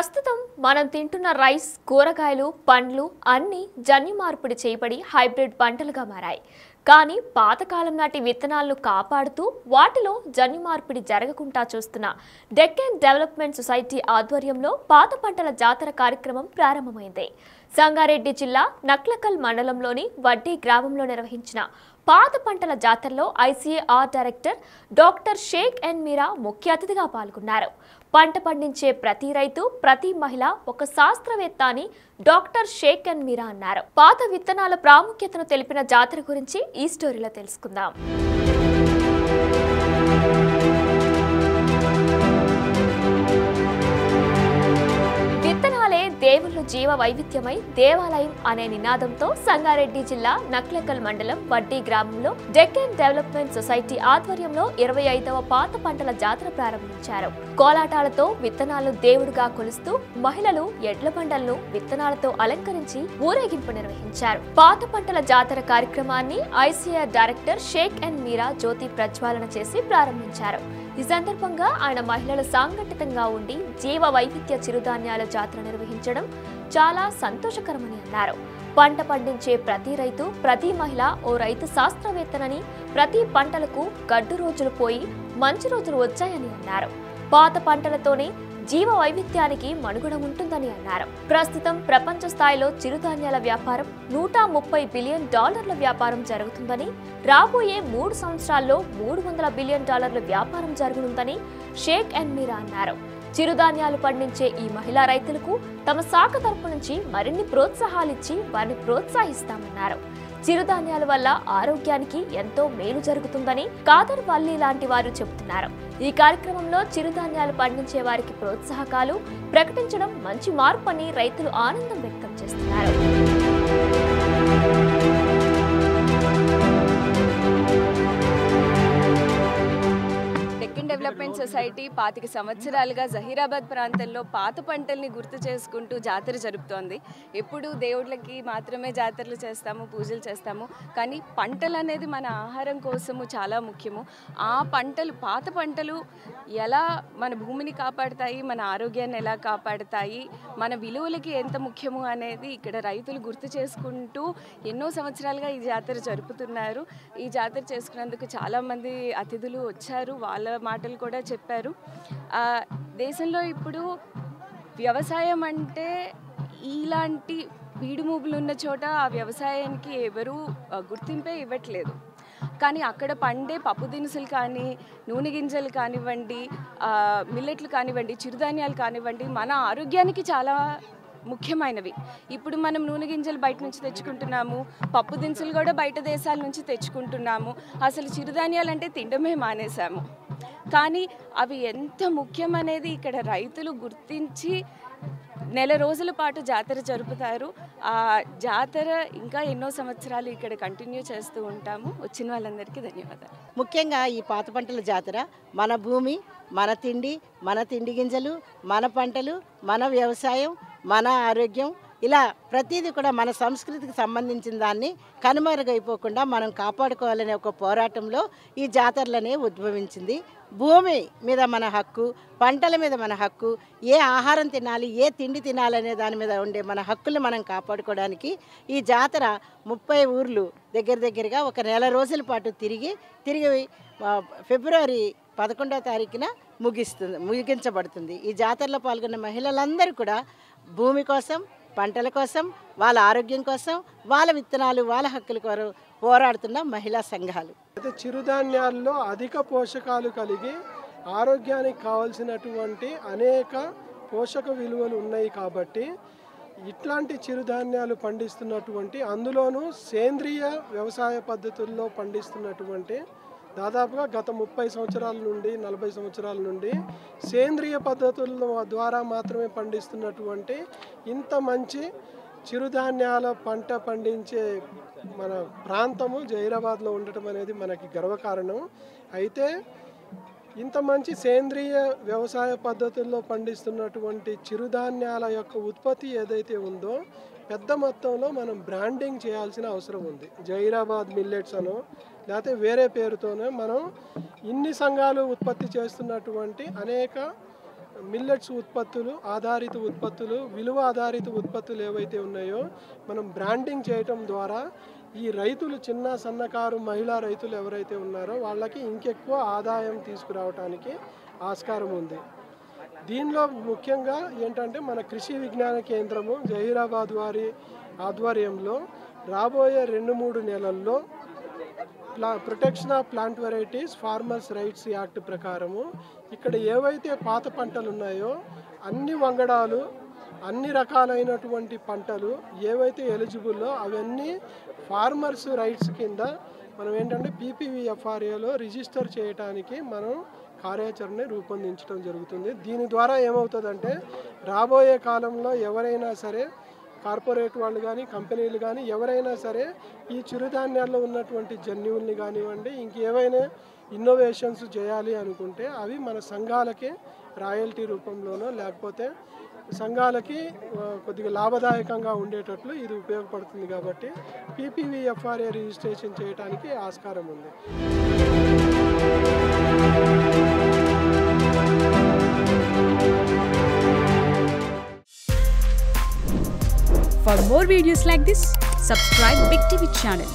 ప్రస్తుతం మనం తింటున్న రైస్, కూరగాయలు, పండ్లు అన్నీ జన్యు మార్పిడి చేయబడి హైబ్రిడ్ పంటలుగా మారాయి. కానీ పాతకాలం నాటి విత్తనాలను కాపాడుతూ వాటిలో జన్యు మార్పిడి జరగకుండా చూస్తున్న డెక్కన్ డెవలప్మెంట్ సొసైటీ ఆధ్వర్యంలో పాత పంటల జాతర కార్యక్రమం ప్రారంభమైంది. సంగారెడ్డి జిల్లా నక్లకల్ మండలంలోని వడ్డీ గ్రామంలో నిర్వహించిన పాత పంటల జాతరలో ఐసీఏఆర్ డైరెక్టర్ డాక్టర్ షేక్ ఎన్ మీరా ముఖ్య అతిథిగా పాల్గొన్నారు. పంట పండించే ప్రతి రైతు, ప్రతి మహిళ ఒక శాస్త్రవేత్త అని డాక్టర్ షేక్ ఎన్ మీరా అన్నారు. పాత విత్తనాల ప్రాముఖ్యతను తెలిపిన జాతర గురించి ఈ స్టోరీలో తెలుసుకుందాం. విత్తనాలే దేవుళ్ళు జీవ వైవిధ్యమై దేవాలయం అనే నినాదంతో సంగారెడ్డి జిల్లా నక్లకల్ మండలం వడ్డీ గ్రామంలో డెక్కన్ డెవలప్మెంట్ సొసైటీ ఆధ్వర్యంలో 25వ పాత పంటల జాతర ప్రారంభించారు. కోలాటాలతో విత్తనాలు దేవుడుగా కొలుస్తూ మహిళలు ఎడ్ల బండలను విత్తనాలతో అలంకరించి ఊరేగింపు నిర్వహించారు. పాత పంటల జాతర కార్యక్రమాన్ని ఐసీఆర్ డైరెక్టర్ షేక్ ఎన్ మీరా జ్యోతి ప్రజ్వాలన చేసి ప్రారంభించారు. ఈ సందర్భంగా ఆయన మహిళలు సాంఘటితంగా ఉండి జీవ వైవిధ్య చిరుధాన్యాల జాతర నిర్వహించడం చాలా సంతోషకరమని అన్నారు. పంట పండించే ప్రతి రైతు, ప్రతి మహిళ ఓ రైతు శాస్త్రవేత్తనని, ప్రతి పంటలకు గడ్డు రోజులు పోయి మంచి రోజులు వచ్చాయని అన్నారు. పాత పంటలతోనే జీవ వైవిధ్యానికి మనుగడ ఉంటుందని అన్నారు. ప్రస్తుతం ప్రపంచ స్థాయిలో చిరుధాన్యాల వ్యాపారం $130 బిలియన్ వ్యాపారం జరుగుతుందని, రాబోయే 3 సంవత్సరాల్లో $300 బిలియన్ వ్యాపారం జరగనుందని షేక్ ఎన్ మీరా అన్నారు. చిరుధాన్యాలు పండించే ఈ మహిళా రైతులకు తమ శాఖ తరపు నుంచి మరిన్ని ప్రోత్సాహాలిచ్చి వారిని ప్రోత్సహిస్తామన్నారు. చిరుధాన్యాల వల్ల ఆరోగ్యానికి ఎంతో మేలు జరుగుతుందని కాదర్ వల్లి లాంటి వారు చెబుతున్నారు. ఈ కార్యక్రమంలో చిరుధాన్యాలు పండించే వారికి ప్రోత్సాహకాలు ప్రకటించడం మంచి మార్పు అని రైతులు ఆనందం వ్యక్తం చేస్తున్నారు. డెవలప్మెంట్ సొసైటీ 25 సంవత్సరాలుగా జహీరాబాద్ ప్రాంతంలో పాత పంటల్ని గుర్తు చేసుకుంటూ జాతర జరుపుతోంది. ఎప్పుడు దేవుళ్ళకి మాత్రమే జాతరలు చేస్తాము, పూజలు చేస్తాము, కానీ పంటలు అనేది మన ఆహారం కోసము చాలా ముఖ్యము. ఆ పంటలు, పాత పంటలు ఎలా మన భూమిని కాపాడుతాయి, మన ఆరోగ్యాన్ని ఎలా కాపాడుతాయి, మన విలువలకి ఎంత ముఖ్యము అనేది ఇక్కడ రైతులు గుర్తు చేసుకుంటూ ఎన్నో సంవత్సరాలుగా ఈ జాతర జరుపుతున్నారు. ఈ జాతర చేసుకున్నందుకు చాలామంది అతిథులు వచ్చారు, వాళ్ళ మాటలు కూడా చెప్పారు. దేశంలో ఇప్పుడు వ్యవసాయం అంటే ఇలాంటి పీడుమూపులు ఉన్న చోట ఆ వ్యవసాయానికి ఎవరూ గుర్తింపే ఇవ్వట్లేదు. కానీ అక్కడ పండే పప్పు దినుసులు కానీ, నూనె గింజలు కానివ్వండి, మిల్లెట్లు కానివ్వండి, చిరుధాన్యాలు కానివ్వండి, మన ఆరోగ్యానికి చాలా ముఖ్యమైనవి. ఇప్పుడు మనం నూనె గింజలు బయట నుంచి తెచ్చుకుంటున్నాము, పప్పు దినుసులు కూడా బయట దేశాల నుంచి తెచ్చుకుంటున్నాము. అసలు చిరుధాన్యాలు అంటే తినడమే మానేశాము. కానీ అవి ఎంత ముఖ్యమనేది ఇక్కడ రైతులు గుర్తించి నెల రోజుల పాటు జాతర జరుపుతారు. ఆ జాతర ఇంకా ఎన్నో సంవత్సరాలు ఇక్కడ కంటిన్యూ చేస్తూ ఉంటాము. వచ్చిన వాళ్ళందరికీ ధన్యవాదాలు. ముఖ్యంగా ఈ పాత పంటల జాతర మన భూమి, మన తిండి గింజలు, మన పంటలు, మన వ్యవసాయం, మన ఆరోగ్యం, ఇలా ప్రతిదీ కూడా మన సంస్కృతికి సంబంధించిన దాన్ని కనుమరుగైపోకుండా మనం కాపాడుకోవాలనే ఒక పోరాటంలో ఈ జాతరలనే ఉద్భవించింది. భూమి మీద మన హక్కు, పంటల మీద మన హక్కు, ఏ ఆహారం తినాలి, ఏ తిండి తినాలనే దాని మీద ఉండే మన హక్కులు మనం కాపాడుకోవడానికి ఈ జాతర 30 ఊర్లు దగ్గరగా ఒక నెల రోజుల పాటు తిరిగి ఫిబ్రవరి 11వ తారీఖున ముగించబడుతుంది. ఈ జాతరలో పాల్గొన్న మహిళలందరూ కూడా భూమి కోసం, పంటల కోసం, వాళ్ళ ఆరోగ్యం కోసం, వాళ్ళ విత్తనాలు, వాళ్ళ హక్కుల కోసం పోరాడుతున్న మహిళా సంఘాలు. అయితే చిరుధాన్యాల్లో అధిక పోషకాలు కలిగి ఆరోగ్యానికి కావాల్సినటువంటి అనేక పోషక విలువలు ఉన్నాయి కాబట్టి ఇట్లాంటి చిరుధాన్యాలు పండిస్తున్నటువంటి, అందులోనూ సేంద్రియ వ్యవసాయ పద్ధతుల్లో పండిస్తున్నటువంటి దాదాపుగా గత 30 సంవత్సరాల నుండి 40 సంవత్సరాల నుండి సేంద్రియ పద్ధతుల ద్వారా మాత్రమే పండిస్తున్నటువంటి ఇంత మంచి చిరుధాన్యాల పంట పండించే మన ప్రాంతము జహీరాబాద్లో ఉండటం అనేది మనకి గర్వకారణం. అయితే ఇంత మంచి సేంద్రియ వ్యవసాయ పద్ధతుల్లో పండిస్తున్నటువంటి చిరుధాన్యాల యొక్క ఉత్పత్తి ఏదైతే ఉందో పెద్ద మొత్తంలో మనం బ్రాండింగ్ చేయాల్సిన అవసరం ఉంది. జహీరాబాద్ మిల్లెట్స్ అనో లేకపోతే వేరే పేరుతోనే మనం ఇన్ని సంఘాలు ఉత్పత్తి చేస్తున్నటువంటి అనేక మిల్లెట్స్ ఉత్పత్తులు ఆధారిత ఉత్పత్తులు, విలువ ఆధారిత ఉత్పత్తులు ఏవైతే ఉన్నాయో మనం బ్రాండింగ్ చేయటం ద్వారా ఈ రైతులు, చిన్న సన్నకారు మహిళా రైతులు ఎవరైతే ఉన్నారో వాళ్ళకి ఇంకెక్కువ ఆదాయం తీసుకురావడానికి ఆస్కారం ఉంది. దీనిలో ముఖ్యంగా ఏంటంటే మన కృషి విజ్ఞాన కేంద్రము జహీరాబాద్ వారి ఆధ్వర్యంలో రాబోయే 2-3 నెలల్లో protection of plant varieties farmers rights act ప్రకారము ఇక్కడ ఏవైతే పాత పంటలు ఉన్నాయో అన్ని వంగడాలు, అన్ని రకాలైనటువంటి పంటలు ఏవైతే ఎలిజిబుల్లో అవన్నీ ఫార్మర్స్ రైట్స్ కింద మనం ఏంటంటే PPVFRAలో రిజిస్టర్ చేయడానికి మనం కార్యాచరణ రూపొందించడం జరుగుతుంది. దీని ద్వారా ఏమవుతుందంటే రాబోయే కాలంలో ఎవరైనా సరే కార్పొరేట్ వాళ్ళు కానీ, కంపెనీలు కానీ ఎవరైనా సరే ఈ చిరుధాన్యాల్లో ఉన్నటువంటి జన్యువుల్ని కానివ్వండి, ఇంకేవైనా ఇన్నోవేషన్స్ చేయాలి అనుకుంటే అవి మన సంఘాలకి రాయల్టీ రూపంలోనో లేకపోతే సంఘాలకి కొద్దిగా లాభదాయకంగా ఉండేటట్లు ఇది ఉపయోగపడుతుంది. కాబట్టి PPVFRA రిజిస్ట్రేషన్ చేయడానికి ఆస్కారం ఉంది. For more videos like this, subscribe Big TV channel.